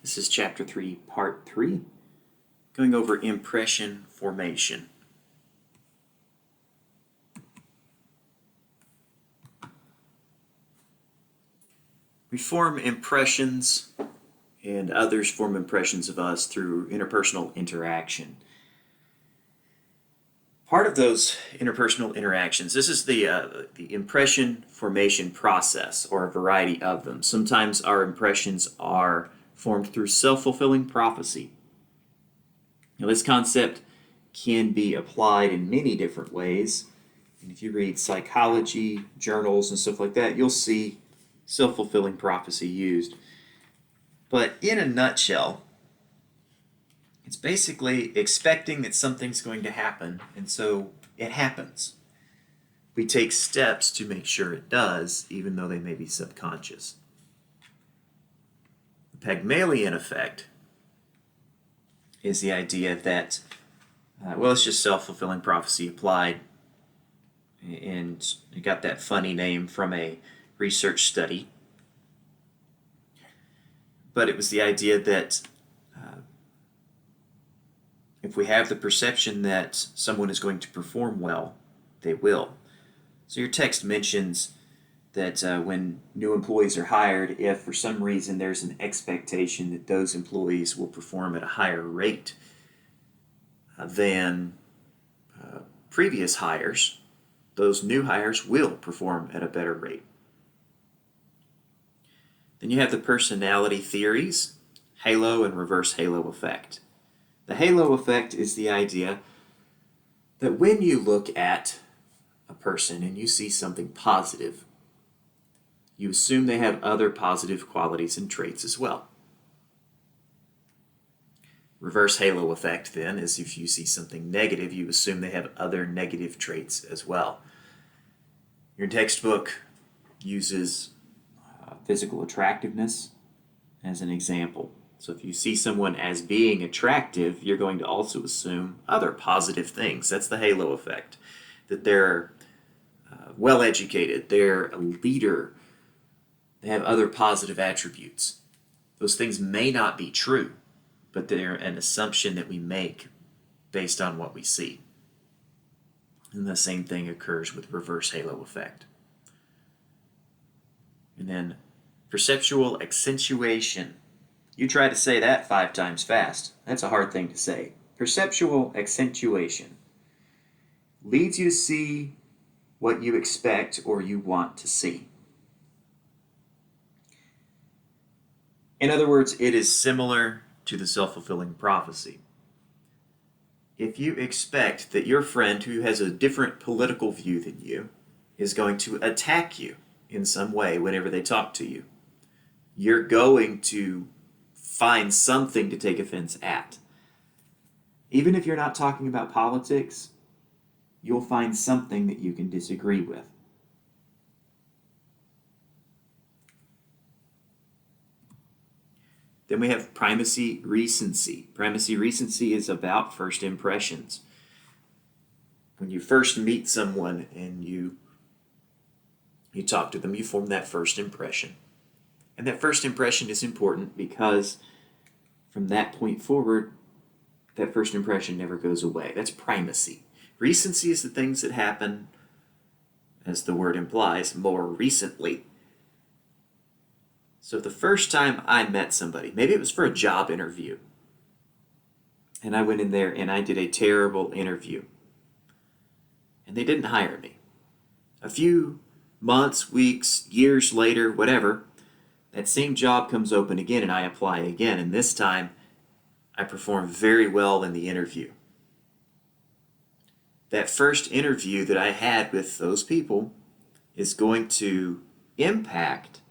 This is Chapter 3, Part 3, going over impression formation. We form impressions, and others form impressions of us through interpersonal interaction. Part of those interpersonal interactions, this is the impression formation process, or a variety of them. Sometimes our impressions are formed through self-fulfilling prophecy. Now, this concept can be applied in many different ways. And if you read psychology journals and stuff like that, you'll see self-fulfilling prophecy used. But in a nutshell, it's basically expecting that something's going to happen, and so it happens. We take steps to make sure it does, even though they may be subconscious. The Pygmalion effect is the idea that, it's just self-fulfilling prophecy applied, and it got that funny name from a research study. But it was the idea that if we have the perception that someone is going to perform well, they will. So your text mentions that when new employees are hired, if for some reason there's an expectation that those employees will perform at a higher rate than previous hires, those new hires will perform at a better rate. Then you have the personality theories, halo and reverse halo effect. The halo effect is the idea that when you look at a person and you see something positive, you assume they have other positive qualities and traits as well. Reverse halo effect, then, is if you see something negative, you assume they have other negative traits as well. Your textbook uses physical attractiveness as an example. So if you see someone as being attractive, you're going to also assume other positive things. That's the halo effect. That they're well-educated, they're a leader, they have other positive attributes. Those things may not be true, but they're an assumption that we make based on what we see. And the same thing occurs with reverse halo effect. And then perceptual accentuation. You try to say that 5 times fast. That's a hard thing to say. Perceptual accentuation leads you to see what you expect or you want to see. In other words, it is similar to the self-fulfilling prophecy. If you expect that your friend who has a different political view than you is going to attack you in some way whenever they talk to you, you're going to find something to take offense at. Even if you're not talking about politics, you'll find something that you can disagree with. Then we have primacy recency. Primacy recency is about first impressions. When you first meet someone and you talk to them, you form that first impression. And that first impression is important because from that point forward, that first impression never goes away. That's primacy. Recency is the things that happen, as the word implies, more recently. So the first time I met somebody, maybe it was for a job interview, and I went in there and I did a terrible interview, and they didn't hire me. A few months, weeks, years later, whatever, that same job comes open again and I apply again, and this time I perform very well in the interview. That first interview that I had with those people is going to impact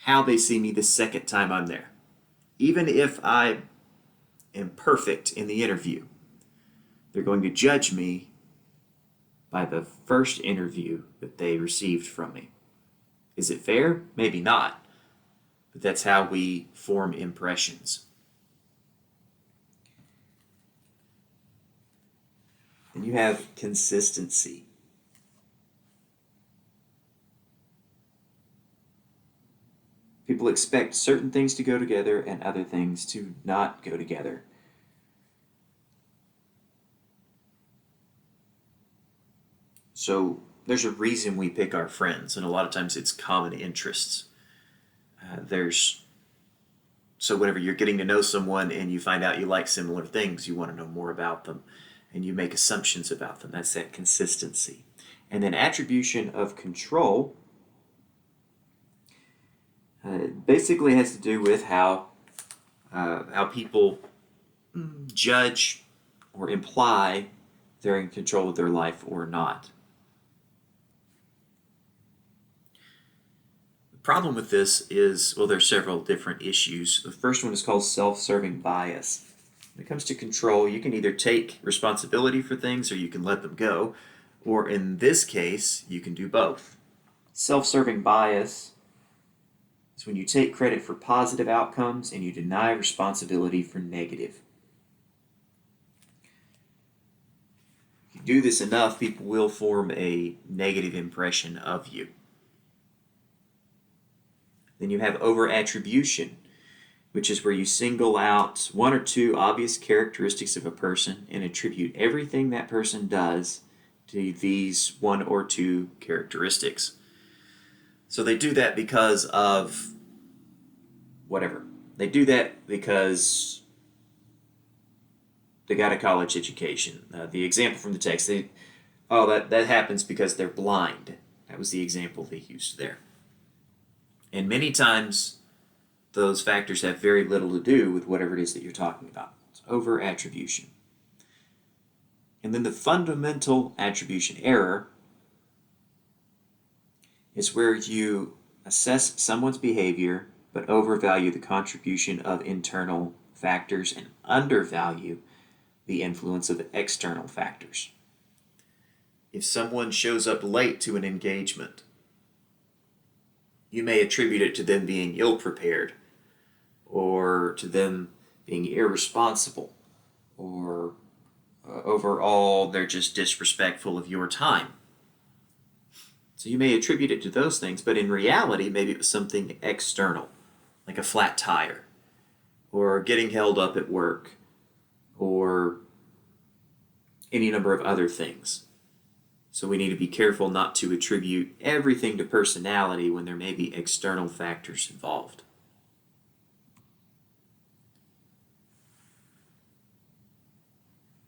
how they see me the second time I'm there. Even if I am perfect in the interview, they're going to judge me by the first interview that they received from me. Is it fair? Maybe not. But that's how we form impressions. Then you have consistency. People expect certain things to go together and other things to not go together. So there's a reason we pick our friends, and a lot of times it's common interests. So whenever you're getting to know someone and you find out you like similar things, you want to know more about them, and you make assumptions about them. That's that consistency. And then attribution of control basically has to do with how people judge or imply they're in control of their life or not. The problem with this is, well, there's several different issues. The first one is called self-serving bias. When it comes to control, you can either take responsibility for things or you can let them go, or in this case, you can do both. Self-serving bias is when you take credit for positive outcomes and you deny responsibility for negative. If you do this enough, people will form a negative impression of you. Then you have over-attribution, which is where you single out one or two obvious characteristics of a person and attribute everything that person does to these one or two characteristics. So they do that because of whatever. They do that because they got a college education. The example from the text, that happens because they're blind. That was the example they used there. And many times, those factors have very little to do with whatever it is that you're talking about. It's over-attribution. And then the fundamental attribution error is where you assess someone's behavior but overvalue the contribution of internal factors and undervalue the influence of external factors. If someone shows up late to an engagement, you may attribute it to them being ill-prepared, or to them being irresponsible, or overall they're just disrespectful of your time. So you may attribute it to those things, but in reality maybe it was something external, like a flat tire, or getting held up at work, or any number of other things. So we need to be careful not to attribute everything to personality when there may be external factors involved.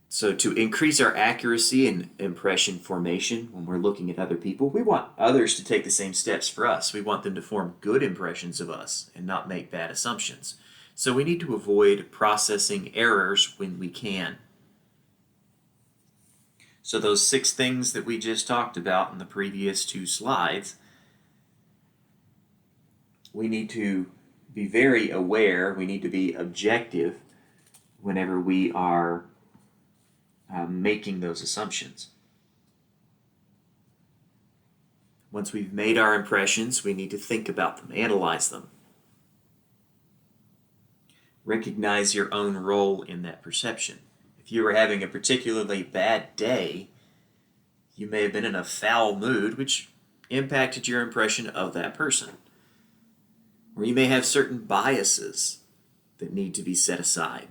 So to increase our accuracy in impression formation when we're looking at other people, we want others to take the same steps for us. We want them to form good impressions of us and not make bad assumptions. So we need to avoid processing errors when we can. So those 6 things that we just talked about in the previous 2 slides, we need to be very aware, we need to be objective whenever we are making those assumptions. Once we've made our impressions, we need to think about them, analyze them. Recognize your own role in that perception. If you were having a particularly bad day, you may have been in a foul mood, which impacted your impression of that person. Or you may have certain biases that need to be set aside.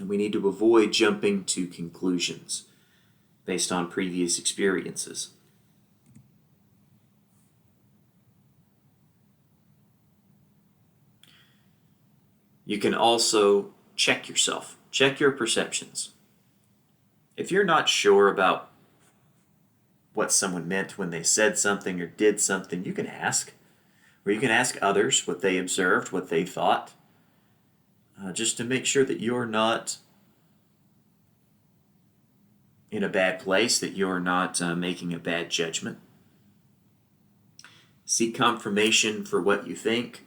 And we need to avoid jumping to conclusions based on previous experiences. You can also check yourself. Check your perceptions. If you're not sure about what someone meant when they said something or did something, you can ask. Or you can ask others what they observed, what they thought, just to make sure that you're not in a bad place, that you're not making a bad judgment. Seek confirmation for what you think,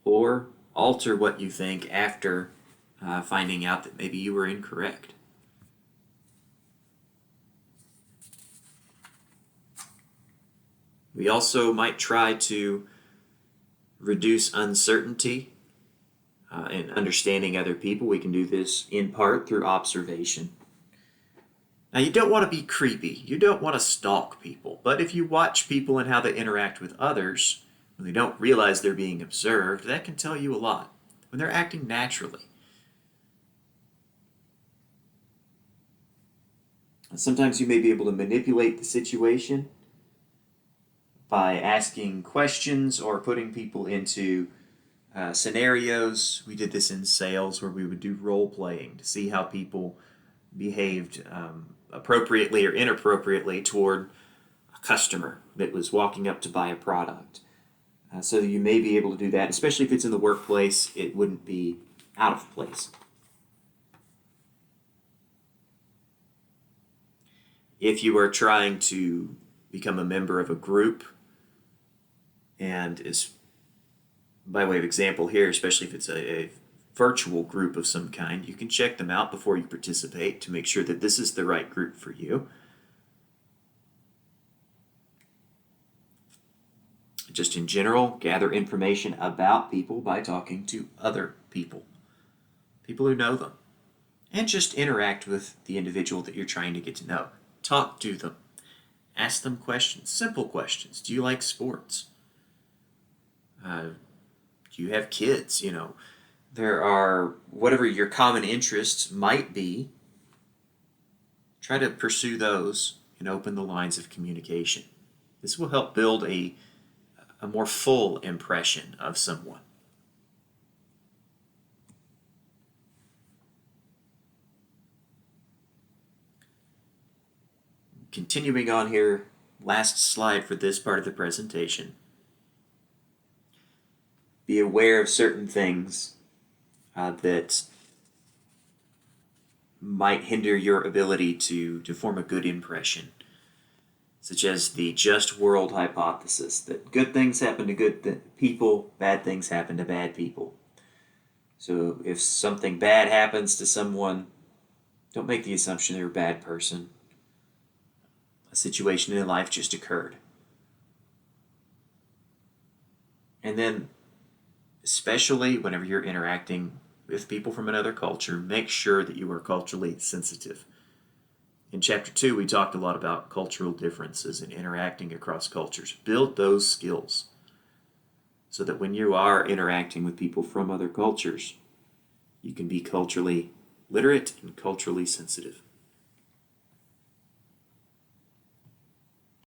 or alter what you think after finding out that maybe you were incorrect. We also might try to reduce uncertainty in understanding other people. We can do this in part through observation. Now, you don't want to be creepy. You don't want to stalk people. But if you watch people and how they interact with others, when they don't realize they're being observed, that can tell you a lot. When they're acting naturally. Sometimes you may be able to manipulate the situation by asking questions or putting people into scenarios. We did this in sales where we would do role playing to see how people behaved appropriately or inappropriately toward a customer that was walking up to buy a product. So you may be able to do that, especially if it's in the workplace. It wouldn't be out of place. If you are trying to become a member of a group, and is by way of example here, especially if it's a virtual group of some kind, you can check them out before you participate to make sure that this is the right group for you. Just in general, gather information about people by talking to other people, people who know them, and just interact with the individual that you're trying to get to know. Talk to them. Ask them questions, simple questions. Do you like sports? Do you have kids? There are whatever your common interests might be. Try to pursue those and open the lines of communication. This will help build a more full impression of someone. Continuing on here, last slide for this part of the presentation. Be aware of certain things that might hinder your ability to form a good impression, such as the just world hypothesis, that good things happen to good people, bad things happen to bad people. So if something bad happens to someone, don't make the assumption they're a bad person. A situation in life just occurred. And then, especially whenever you're interacting with people from another culture, make sure that you are culturally sensitive. In Chapter 2, we talked a lot about cultural differences and interacting across cultures. Build those skills so that when you are interacting with people from other cultures, you can be culturally literate and culturally sensitive.